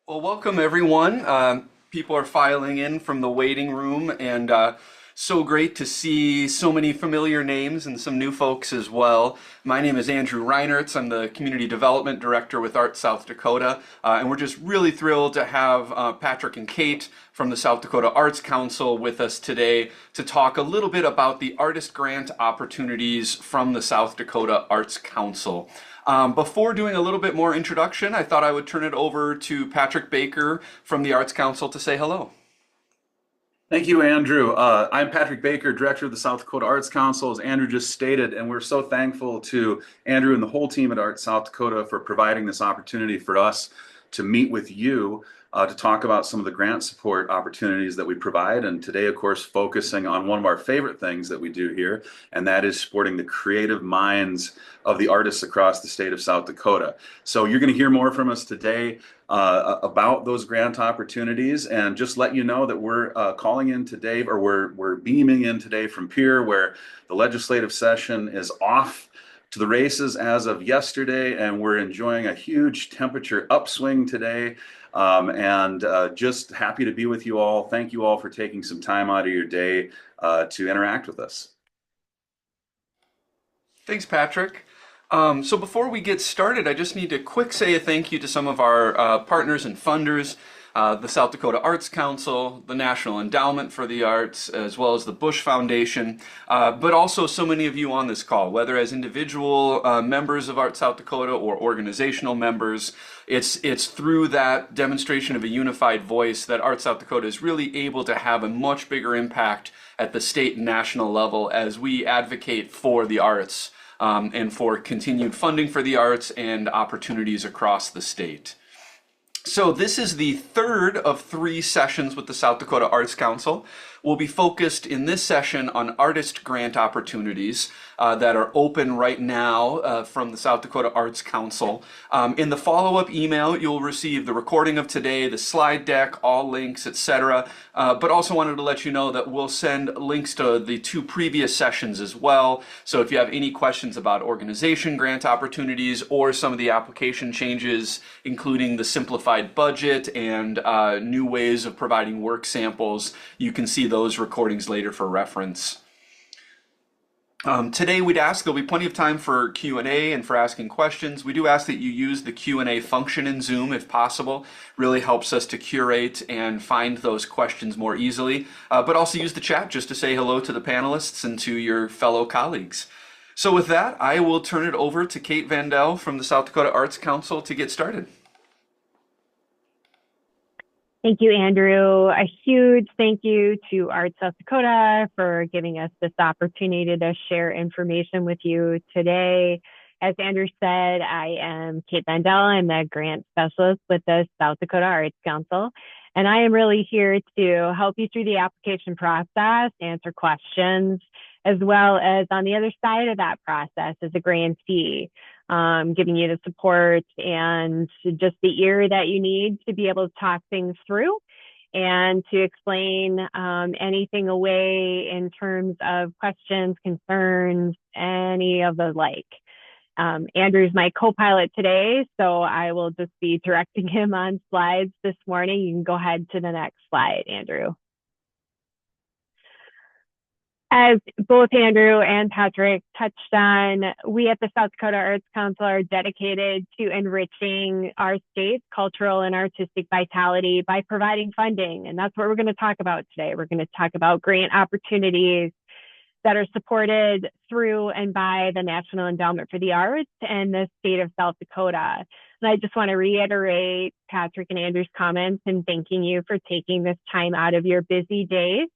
Well, welcome everyone. People are filing in from the waiting room, and so great to see so many familiar names and some new folks as well. My name is Andrew Reinertz. I'm the Community Development Director with Arts South Dakota, and we're just really thrilled to have Patrick and Kate from the South Dakota Arts Council with us today to talk a little bit about the artist grant opportunities from the South Dakota Arts Council. Before doing a little bit more introduction, I thought I would turn it over to Patrick Baker from the Arts Council to say hello. Thank you, Andrew. I'm Patrick Baker, Director of the South Dakota Arts Council, as Andrew just stated, and we're so thankful to Andrew and the whole team at Arts South Dakota for providing this opportunity for us to meet with you to talk about some of the grant support opportunities that we provide. And today, of course, focusing on one of our favorite things that we do here, and that is supporting the creative minds of the artists across the state of South Dakota. So you're going to hear more from us today about those grant opportunities, and just let you know that we're calling in today, or we're beaming in today from Pierre, where the legislative session is off to the races as of yesterday, and we're enjoying a huge temperature upswing today. Just happy to be with you all. Thank you all for taking some time out of your day to interact with us. Thanks, Patrick. So before we get started, I just need to quick say a thank you to some of our partners and funders, the South Dakota Arts Council, the National Endowment for the Arts, as well as the Bush Foundation, but also so many of you on this call, whether as individual members of Arts South Dakota or organizational members. It's through that demonstration of a unified voice that Arts South Dakota is really able to have a much bigger impact at the state and national level as we advocate for the arts. And for continued funding for the arts and opportunities across the state. So this is the third of 3 sessions with the South Dakota Arts Council. We'll be focused in this session on artist grant opportunities that are open right now from the South Dakota Arts Council. In the follow-up email, you'll receive the recording of today, the slide deck, all links, etc. But also wanted to let you know that we'll send links to the 2 previous sessions as well. So if you have any questions about organization grant opportunities or some of the application changes, including the simplified budget and new ways of providing work samples, you can see those recordings later for reference. Today we'd ask, there'll be plenty of time for Q&A and for asking questions. We do ask that you use the Q&A function in Zoom if possible. Really helps us to curate and find those questions more easily. But also use the chat just to say hello to the panelists and to your fellow colleagues. So with that, I will turn it over to Kate Vandell from the South Dakota Arts Council to get started. Thank you, Andrew. A huge thank you to Arts South Dakota for giving us this opportunity to share information with you today. As Andrew said, I am Kate Vandell. I'm the grant specialist with the South Dakota Arts Council, and I am really here to help you through the application process, answer questions, as well as on the other side of that process as a grantee. Giving you the support and just the ear that you need to be able to talk things through and to explain anything away in terms of questions, concerns, any of the like. Andrew's my co-pilot today, so I will just be directing him on slides this morning. You can go ahead to the next slide, Andrew. As both Andrew and Patrick touched on, we at the South Dakota Arts Council are dedicated to enriching our state's cultural and artistic vitality by providing funding. And that's what we're going to talk about today. We're going to talk about grant opportunities that are supported through and by the National Endowment for the Arts and the state of South Dakota. And I just want to reiterate Patrick and Andrew's comments and thanking you for taking this time out of your busy days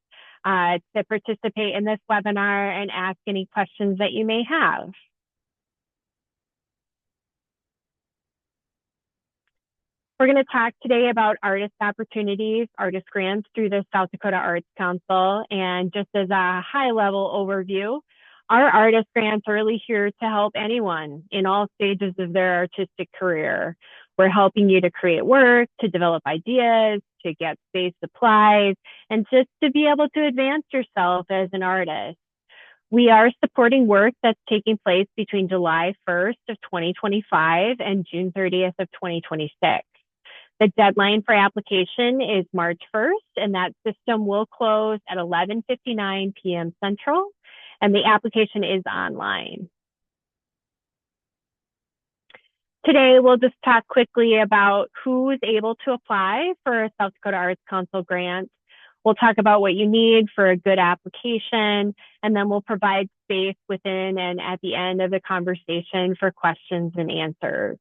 to participate in this webinar and ask any questions that you may have. We're going to talk today about artist opportunities, artist grants through the South Dakota Arts Council. And just as a high-level overview, our artist grants are really here to help anyone in all stages of their artistic career. We're helping you to create work, to develop ideas, to get space supplies, and just to be able to advance yourself as an artist. We are supporting work that's taking place between July 1st of 2025 and June 30th of 2026. The deadline for application is March 1st, and that system will close at 11:59 p.m. Central, and the application is online. Today, we'll just talk quickly about who is able to apply for a South Dakota Arts Council grant. We'll talk about what you need for a good application, and then we'll provide space within and at the end of the conversation for questions and answers.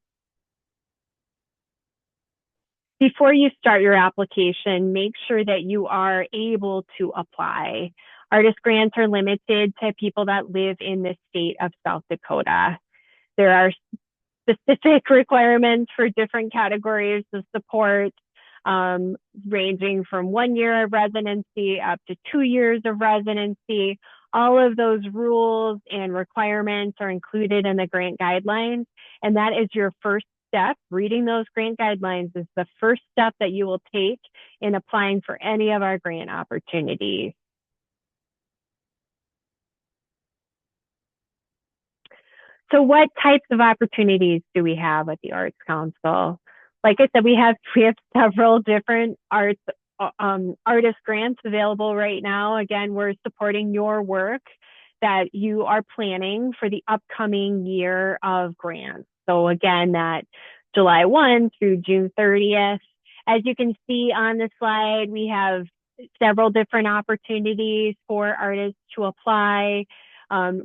Before you start your application, make sure that you are able to apply. Artist grants are limited to people that live in the state of South Dakota. There are specific requirements for different categories of support, ranging from 1 year of residency up to 2 years of residency. All of those rules and requirements are included in the grant guidelines, and that is your first step. Reading those grant guidelines is the first step that you will take in applying for any of our grant opportunities. So what types of opportunities do we have at the Arts Council? Like I said, we have several different artist grants available right now. Again, we're supporting your work that you are planning for the upcoming year of grants. So again, that July 1 through June 30th. As you can see on the slide, we have several different opportunities for artists to apply,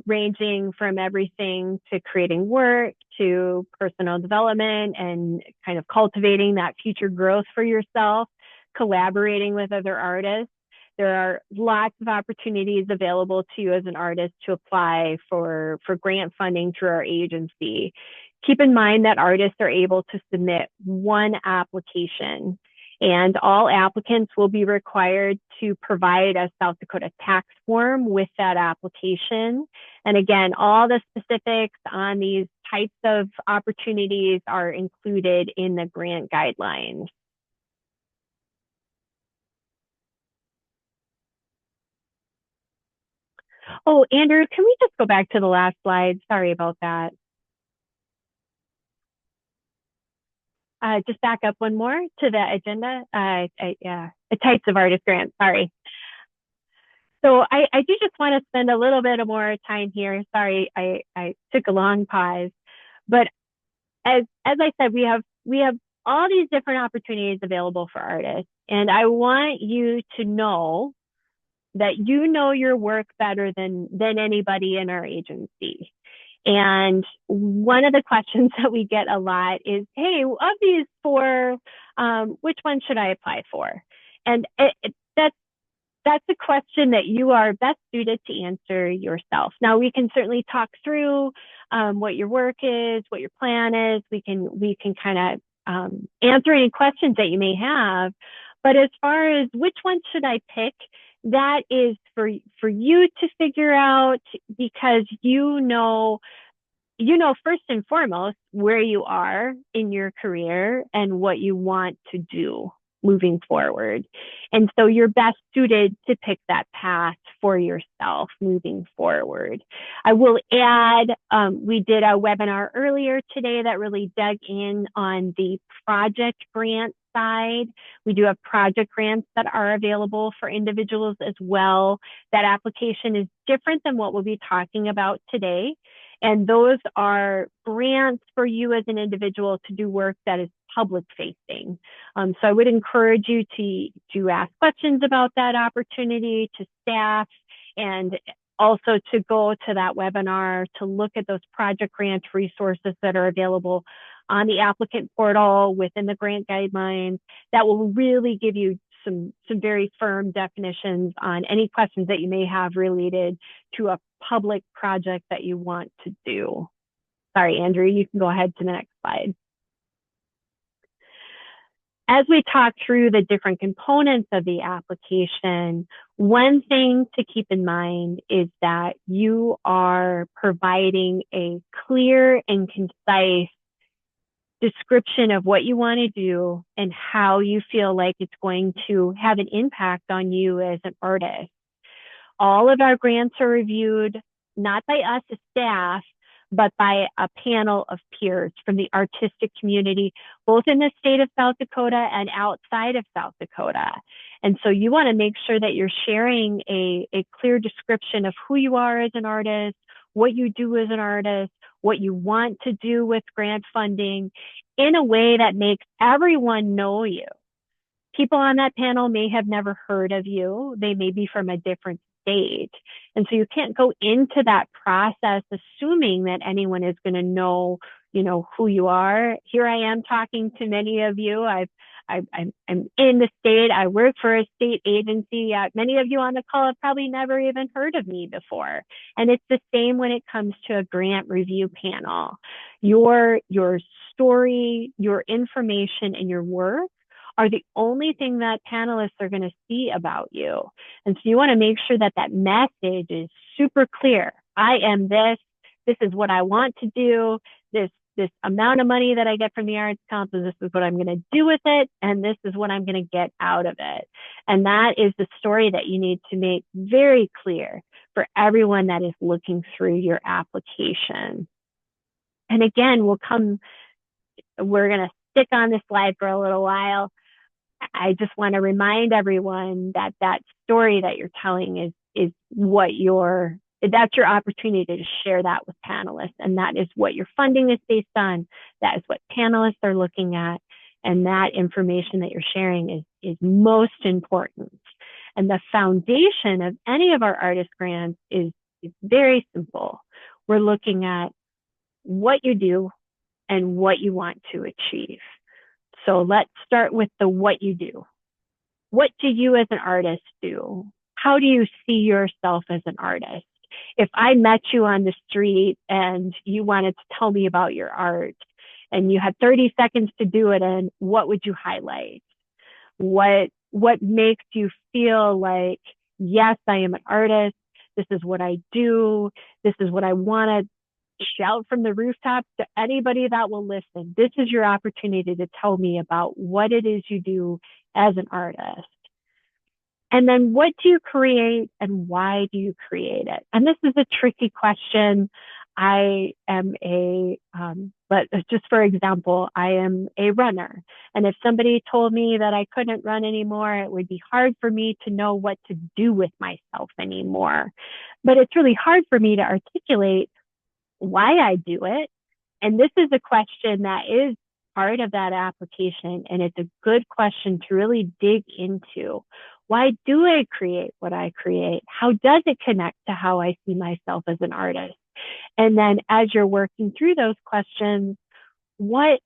ranging from everything to creating work to personal development and kind of cultivating that future growth for yourself, collaborating with other artists. There are lots of opportunities available to you as an artist to apply for grant funding through our agency. Keep in mind that artists are able to submit one application, and all applicants will be required to provide a South Dakota tax form with that application. And again, all the specifics on these types of opportunities are included in the grant guidelines. Oh, Andrew, can we just go back to the last slide? Sorry about that. Just back up one more to the agenda. Yeah, the types of artist grants, sorry. So I do just want to spend a little bit more time here. Sorry, I took a long pause. But as I said, we have all these different opportunities available for artists. And I want you to know that you know your work better than anybody in our agency. And one of the questions that we get a lot is, hey, of these four, which one should I apply for? And that's a question that you are best suited to answer yourself. Now, we can certainly talk through what your work is, what your plan is. We can kind of answer any questions that you may have. But as far as which one should I pick, that is for you to figure out, because you know first and foremost where you are in your career and what you want to do moving forward. And so you're best suited to pick that path for yourself moving forward. I will add, we did a webinar earlier today that really dug in on the project grant side. We do have project grants that are available for individuals as well. That application is different than what we'll be talking about today. And those are grants for you as an individual to do work that is public facing. So I would encourage you to ask questions about that opportunity to staff, and also to go to that webinar to look at those project grant resources that are available on the applicant portal within the grant guidelines. That will really give you some very firm definitions on any questions that you may have related to a public project that you want to do. Sorry, Andrew, you can go ahead to the next slide. As we talk through the different components of the application, one thing to keep in mind is that you are providing a clear and concise description of what you want to do and how you feel like it's going to have an impact on you as an artist. All of our grants are reviewed, not by us as staff, but by a panel of peers from the artistic community, both in the state of South Dakota and outside of South Dakota. And so you want to make sure that you're sharing a clear description of who you are as an artist, what you do as an artist, what you want to do with grant funding in a way that makes everyone know you. People on that panel may have never heard of you. They may be from a different state. And so you can't go into that process assuming that anyone is going to know, who you are. Here I am talking to many of you. I'm in the state. I work for a state agency. Many of you on the call have probably never even heard of me before. And it's the same when it comes to a grant review panel. Your story, your information, and your work are the only thing that panelists are going to see about you. And so you want to make sure that that message is super clear. I am this. This is what I want to do. This amount of money that I get from the Arts Council, this is what I'm going to do with it. And this is what I'm going to get out of it. And that is the story that you need to make very clear for everyone that is looking through your application. And again, we're going to stick on this slide for a little while. I just want to remind everyone that that story that you're telling is what that's your opportunity to share that with panelists. And that is what your funding is based on. That is what panelists are looking at. And that information that you're sharing is most important. And the foundation of any of our artist grants is very simple. We're looking at what you do and what you want to achieve. So let's start with the what you do. What do you as an artist do? How do you see yourself as an artist? If I met you on the street and you wanted to tell me about your art and you had 30 seconds to do it, and what would you highlight? What makes you feel like, yes, I am an artist. This is what I do. This is what I want to shout from the rooftops to anybody that will listen. This is your opportunity to tell me about what it is you do as an artist. And then what do you create and why do you create it? And this is a tricky question. I am but just for example, I am a runner. And if somebody told me that I couldn't run anymore, it would be hard for me to know what to do with myself anymore. But it's really hard for me to articulate why I do it. And this is a question that is part of that application. And it's a good question to really dig into. Why do I create what I create? How does it connect to how I see myself as an artist? And then as you're working through those questions, what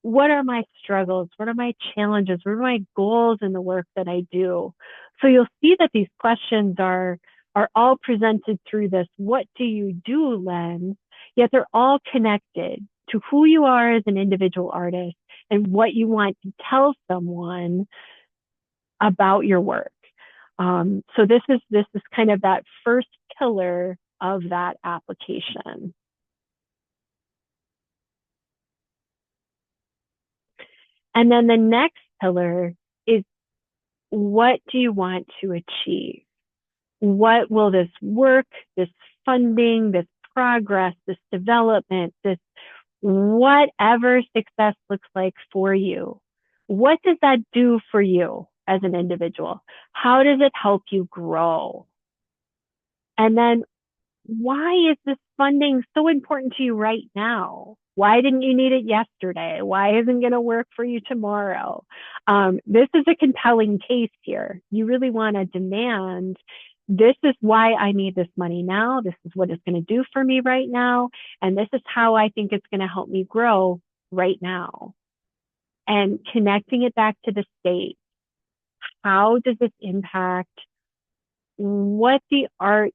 are my struggles? What are my challenges? What are my goals in the work that I do? So you'll see that these questions are all presented through this what do you do lens, yet they're all connected to who you are as an individual artist and what you want to tell someone about your work. So this is kind of that first pillar of that application. And then the next pillar is, what do you want to achieve? What will this work, this funding, this progress, this development, this whatever success looks like for you? What does that do for you as an individual? How does it help you grow? And then why is this funding so important to you right now? Why didn't you need it yesterday? Why isn't it going to work for you tomorrow? This is a compelling case here. You really want to demand, this is why I need this money now. This is what it's going to do for me right now. And this is how I think it's going to help me grow right now. And connecting it back to the state. How does this impact what the art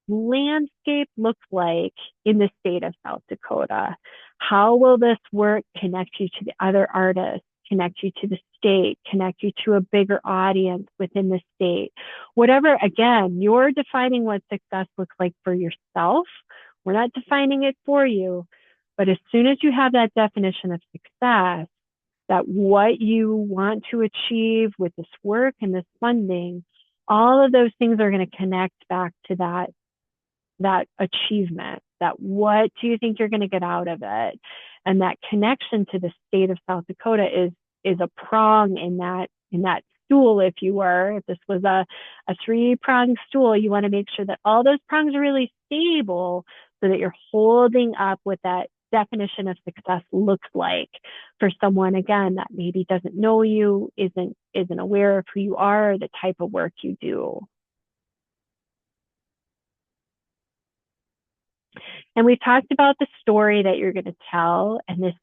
landscape looks like in the state of South Dakota? How will this work connect you to the other artists, connect you to the state, connect you to a bigger audience within the state? Whatever, again, you're defining what success looks like for yourself. We're not defining it for you. But as soon as you have that definition of success, that what you want to achieve with this work and this funding, all of those things are going to connect back to that achievement. that what do you think you're going to get out of it? And that connection to the state of South Dakota is a prong in that stool, if you were. If this was a three-pronged stool, you want to make sure that all those prongs are really stable so that you're holding up what that definition of success looks like for someone, again, that maybe doesn't know you, isn't aware of who you are, the type of work you do. And we've talked about the story that you're going to tell, and this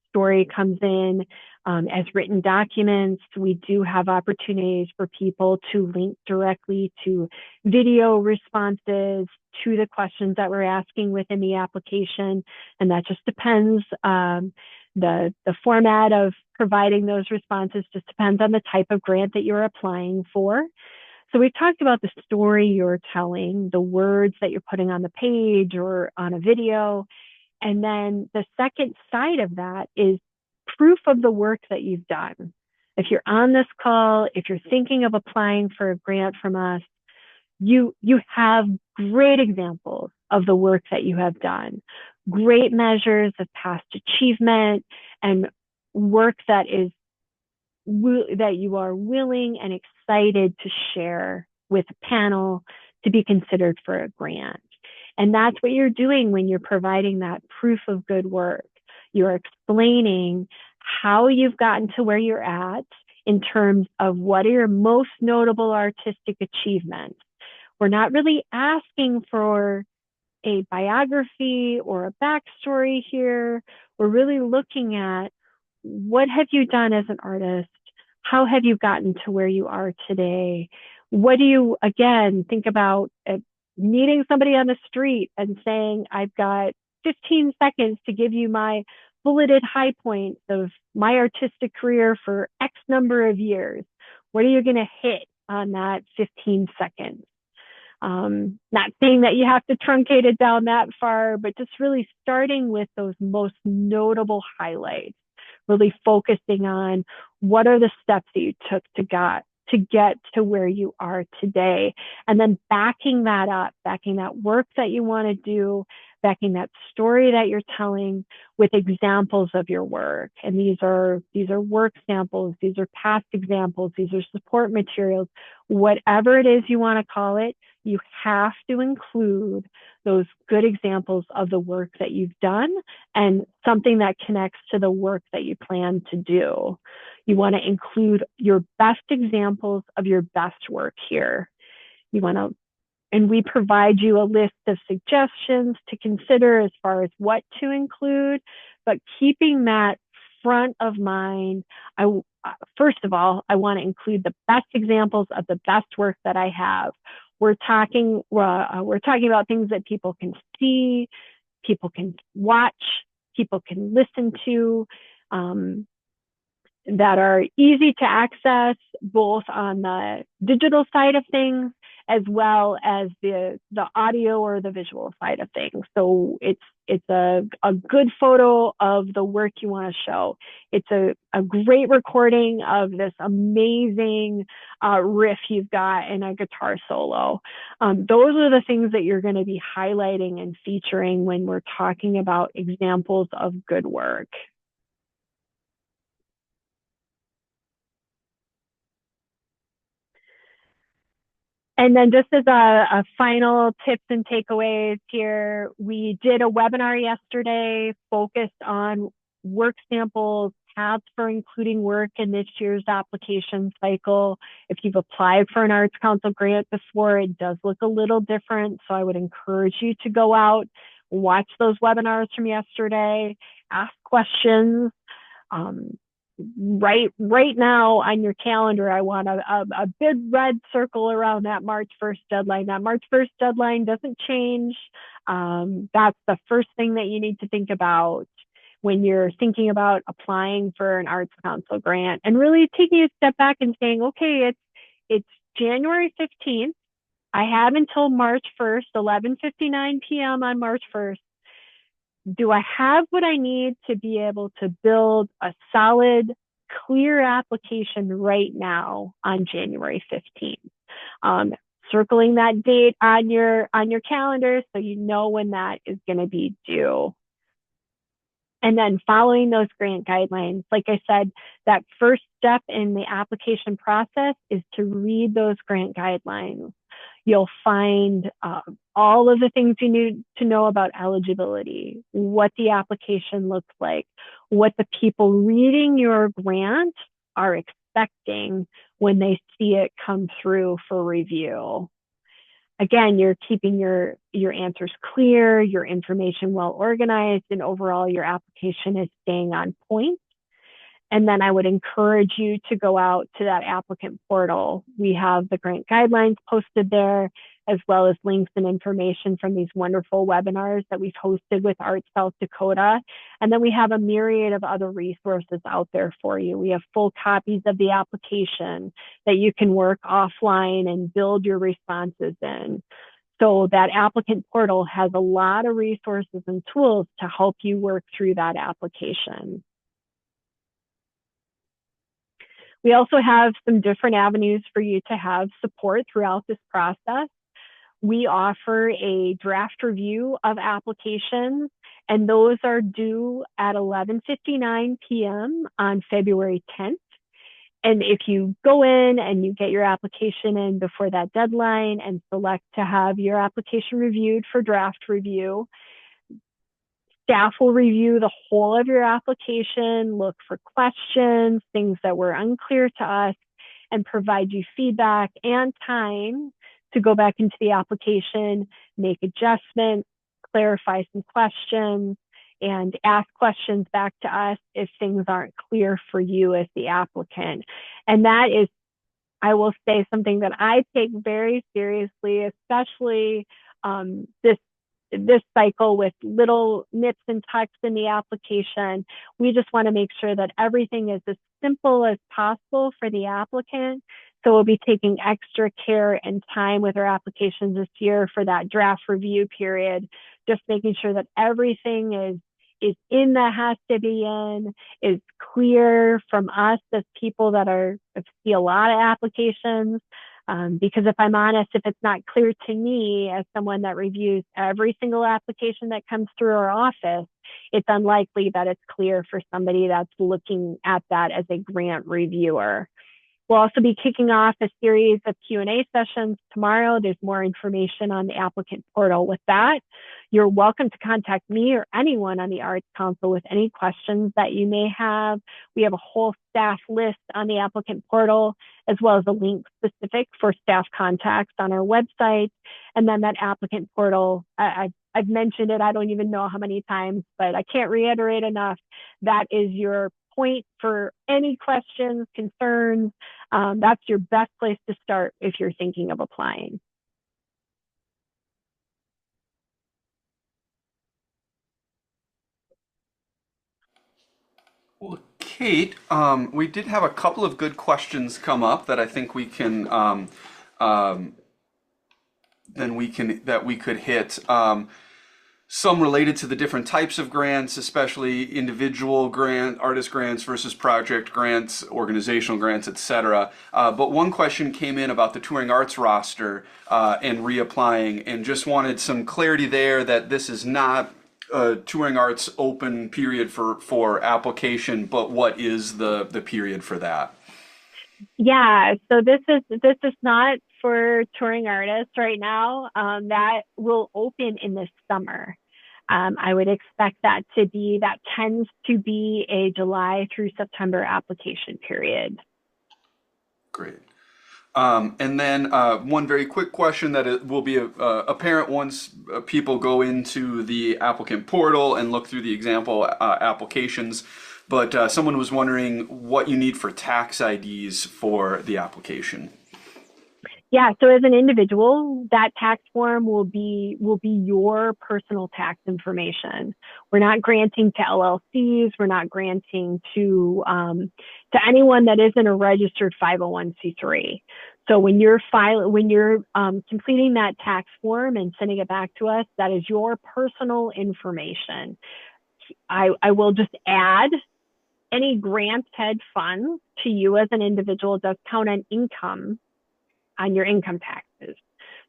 story comes in as written documents. We do have opportunities for people to link directly to video responses to the questions that we're asking within the application, and that just depends. The format of providing those responses just depends on the type of grant that you're applying for. So we've talked about the story you're telling, the words that you're putting on the page or on a video. And then the second side of that is proof of the work that you've done. If you're on this call, if you're thinking of applying for a grant from us, you have great examples of the work that you have done, great measures of past achievement, and work that you are willing and excited to share with a panel to be considered for a grant. And that's what you're doing when you're providing that proof of good work. You're explaining how you've gotten to where you're at in terms of what are your most notable artistic achievements. We're not really asking for a biography or a backstory here. We're really looking at what have you done as an artist? How have you gotten to where you are today? What do you, again, think about meeting somebody on the street and saying, I've got 15 seconds to give you my bulleted high points of my artistic career for X number of years. What are you going to hit on that 15 seconds? Not saying that you have to truncate it down that far, but just really starting with those most notable highlights, really focusing on what are the steps that you took to get to where you are today, and then backing that up, backing that work that you want to do, backing that story that you're telling with examples of your work. And these are work samples, these are past examples, these are support materials, whatever it is you want to call it. You have to include those good examples of the work that you've done and something that connects to the work that you plan to do. You want to include your best examples of your best work here. And we provide you a list of suggestions to consider as far as what to include, but keeping that front of mind. First of all, I want to include the best examples of the best work that I have. We're talking about things that people can see, people can watch, people can listen to, that are easy to access, both on the digital side of things as well as the audio or the visual side of things. So it's a good photo of the work you want to show. It's a great recording of this amazing riff you've got in a guitar solo. Those are the things that you're going to be highlighting and featuring when we're talking about examples of good work. And then just as a final tips and takeaways here, we did a webinar yesterday focused on work samples, paths for including work in this year's application cycle. If you've applied for an Arts Council grant before, it does look a little different. So I would encourage you to go out, watch those webinars from yesterday, ask questions. Right now on your calendar, I want a big red circle around that March 1st deadline. That March 1st deadline doesn't change. That's the first thing that you need to think about when you're thinking about applying for an Arts Council grant, and really taking a step back and saying, okay, it's January 15th. I have until March 1st, 11:59 p.m. on March 1st. Do I have what I need to be able to build a solid, clear application right now on January 15th? circling that date on your calendar so you know when that is going to be due. And then following those grant guidelines, like I said, that first step in the application process is to read those grant guidelines. You'll find all of the things you need to know about eligibility, what the application looks like, what the people reading your grant are expecting when they see it come through for review. Again, you're keeping your answers clear, your information well organized, and overall your application is staying on point. And then I would encourage you to go out to that applicant portal. We have the grant guidelines posted there, as well as links and information from these wonderful webinars that we've hosted with Arts South Dakota. And then we have a myriad of other resources out there for you. We have full copies of the application that you can work offline and build your responses in. So that applicant portal has a lot of resources and tools to help you work through that application. We also have some different avenues for you to have support throughout this process. We offer a draft review of applications, and those are due at 11:59 p.m. on February 10th. And if you go in and you get your application in before that deadline and select to have your application reviewed for draft review, staff will review the whole of your application, look for questions, things that were unclear to us, and provide you feedback and time to go back into the application, make adjustments, clarify some questions, and ask questions back to us if things aren't clear for you as the applicant. And that is, I will say, something that I take very seriously, especially this cycle with little nips and tucks in the application. We just want to make sure that everything is as simple as possible for the applicant. So we'll be taking extra care and time with our applications this year for that draft review period, just making sure that everything is in that has to be in, is clear from us as people that see a lot of applications. Because if I'm honest, if it's not clear to me as someone that reviews every single application that comes through our office, it's unlikely that it's clear for somebody that's looking at that as a grant reviewer. We'll also be kicking off a series of Q&A sessions tomorrow. There's more information on the applicant portal. With that, you're welcome to contact me or anyone on the Arts Council with any questions that you may have. We have a whole staff list on the applicant portal, as well as a link specific for staff contacts on our website. And then that applicant portal, I've mentioned it, I don't even know how many times, but I can't reiterate enough. That is your point for any questions, concerns. That's your best place to start if you're thinking of applying. Well, Kate, we did have a couple of good questions come up that I think we can that we could hit. Some related to the different types of grants, especially individual artist grants versus project grants, organizational grants, etc. But one question came in about the touring arts roster and reapplying, and just wanted some clarity there that this is not a touring arts open period for application, but what is the period for that? Yeah, so this is not for touring artists right now. That will open in the summer. I would expect that tends to be a July through September application period. Great. And then one very quick question that it will be apparent once people go into the applicant portal and look through the example applications. But someone was wondering what you need for tax IDs for the application. Yeah, so as an individual, that tax form will be your personal tax information. We're not granting to LLCs. We're not granting to anyone that isn't a registered 501c3. So when you're completing that tax form and sending it back to us, that is your personal information. I will just add, any granted funds to you as an individual does count on income, on your income taxes.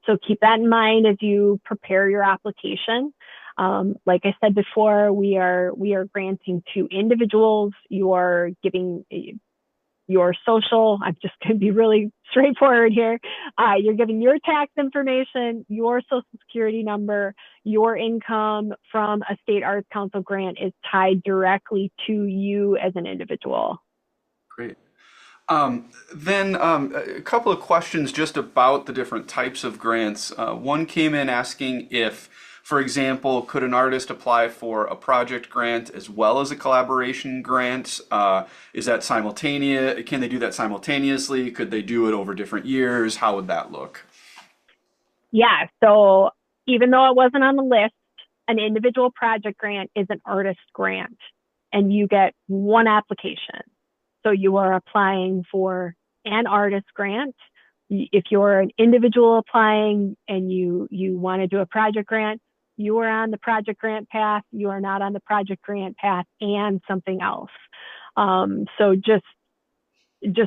So keep that in mind as you prepare your application. Like I said before, we are granting to individuals. You are giving your social. I'm just going to be really straightforward here. You're giving your tax information, your social security number, your income from a state arts council grant is tied directly to you as an individual. Great. Then a couple of questions just about the different types of grants. One came in asking if, for example, could an artist apply for a project grant as well as a collaboration grant? Is that simultaneous? Can they do that simultaneously? Could they do it over different years? How would that look? Yeah, so even though it wasn't on the list, an individual project grant is an artist grant, and you get one application. So you are applying for an artist grant. If you're an individual applying and you want to do a project grant, you are on the project grant path. You are not on the project grant path and something else. So just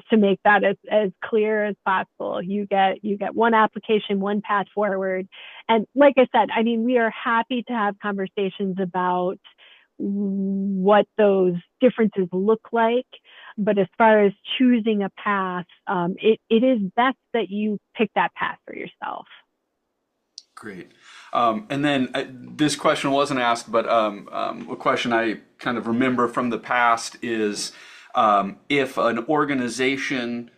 to make that as clear as possible, you get one application, one path forward. And like I said, I mean, we are happy to have conversations about what those differences look like. But as far as choosing a path, it is best that you pick that path for yourself. Great. And then this question wasn't asked, but a question I kind of remember from the past is if an organization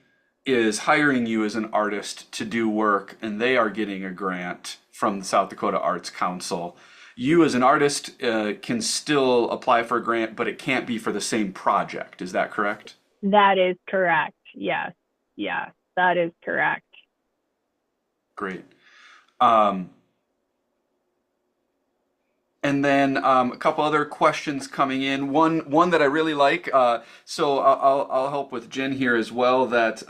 is hiring you as an artist to do work and they are getting a grant from the South Dakota Arts Council, you as an artist can still apply for a grant, but it can't be for the same project. Is that correct? That is correct. Yes. Yes, that is correct. Great. And then a couple other questions coming in. One that I really like. So I'll help with Jen here as well. That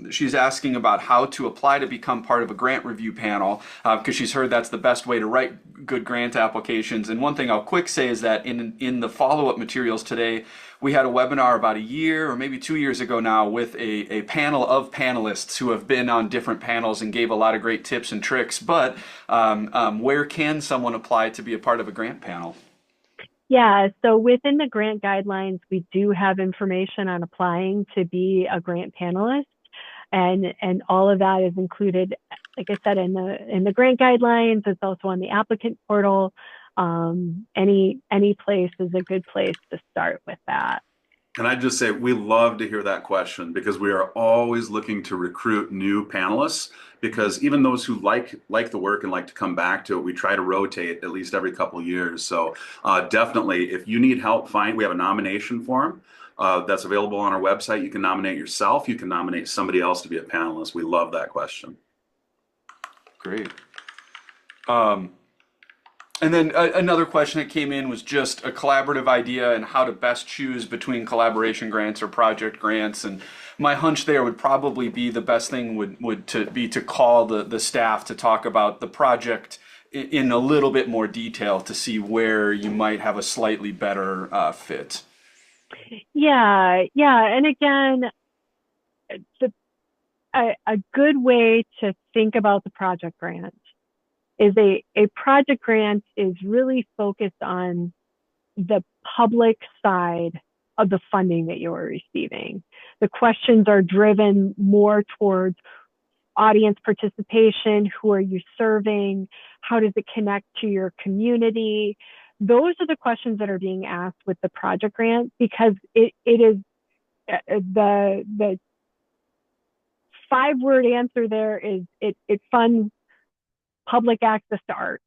she's asking about how to apply to become part of a grant review panel because she's heard that's the best way to write good grant applications. And one thing I'll quick say is that in the follow-up materials today, we had a webinar about a year or maybe 2 years ago now with a panel of panelists who have been on different panels and gave a lot of great tips and tricks. But where can someone apply to be a part of a grant panel? Yeah, so within the grant guidelines, we do have information on applying to be a grant panelist. And all of that is included, like I said, in the grant guidelines. It's also on the applicant portal. Any place is a good place to start with that. Can I just say, we love to hear that question because we are always looking to recruit new panelists, because even those who like the work and like to come back to it, we try to rotate at least every couple of years. So definitely, if you need help, we have a nomination form that's available on our website. You can nominate yourself. You can nominate somebody else to be a panelist. We love that question. Great. And then another question that came in was just a collaborative idea and how to best choose between collaboration grants or project grants. And my hunch there would probably be the best thing would to call the staff to talk about the project in a little bit more detail to see where you might have a slightly better fit. Yeah. And again, a good way to think about the project grant is a project grant is really focused on the public side of the funding that you're receiving. The questions are driven more towards audience participation. Who are you serving? How does it connect to your community? Those are the questions that are being asked with the project grant, because it is the 5-word answer there is it funds public access to art.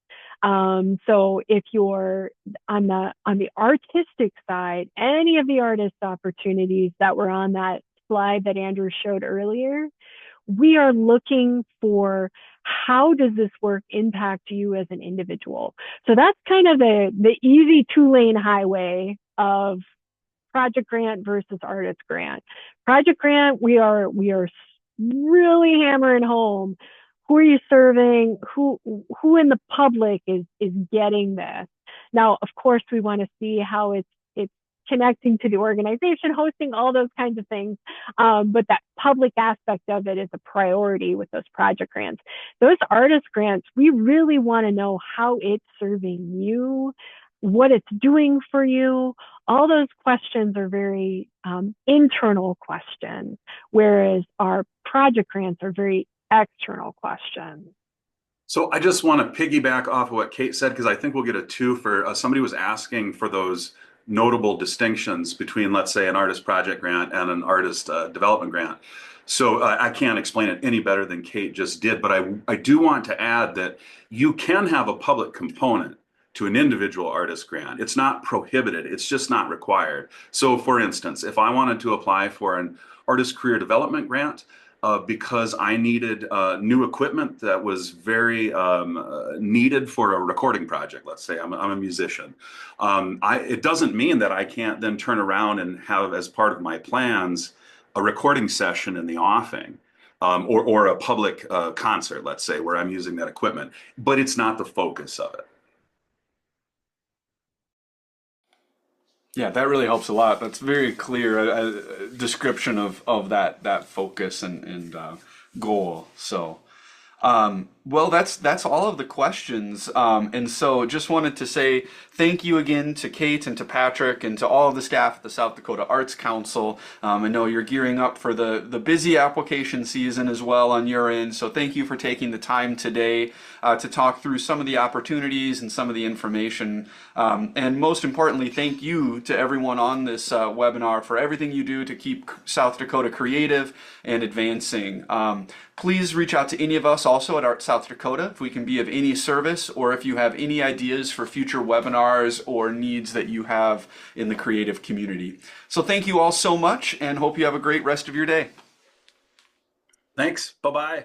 So if you're on the artistic side, any of the artist opportunities that were on that slide that Andrew showed earlier, we are looking for how does this work impact you as an individual. So that's kind of the easy 2-lane highway of project grant versus artist grant. Project grant, we are really hammering home. Who are you serving? Who in the public is getting this? Now, of course, we want to see how it's connecting to the organization, hosting, all those kinds of things. But that public aspect of it is a priority with those project grants. Those artist grants, we really want to know how it's serving you, what it's doing for you. All those questions are very internal questions, whereas our project grants are very external questions. So I just want to piggyback off of what Kate said, because I think we'll get a two for somebody was asking for those notable distinctions between, let's say, an artist project grant and an artist development grant. So I can't explain it any better than Kate just did, but I do want to add that you can have a public component to an individual artist grant. It's not prohibited, it's just not required. So for instance, if I wanted to apply for an artist career development grant, because I needed new equipment that was very needed for a recording project. Let's say I'm a musician. It doesn't mean that I can't then turn around and have as part of my plans a recording session in the offing. Or a public concert, let's say, where I'm using that equipment, but it's not the focus of it. Yeah, that really helps a lot. That's very clear description of that focus and goal. So, well, that's all of the questions. And so just wanted to say thank you again to Kate and to Patrick and to all of the staff at the South Dakota Arts Council. I know you're gearing up for the busy application season as well on your end. So thank you for taking the time today to talk through some of the opportunities and some of the information. And most importantly, thank you to everyone on this webinar for everything you do to keep South Dakota creative and advancing. Please reach out to any of us also at Art South Dakota if we can be of any service, or if you have any ideas for future webinars or needs that you have in the creative community. So thank you all so much and hope you have a great rest of your day. Thanks. Bye-bye.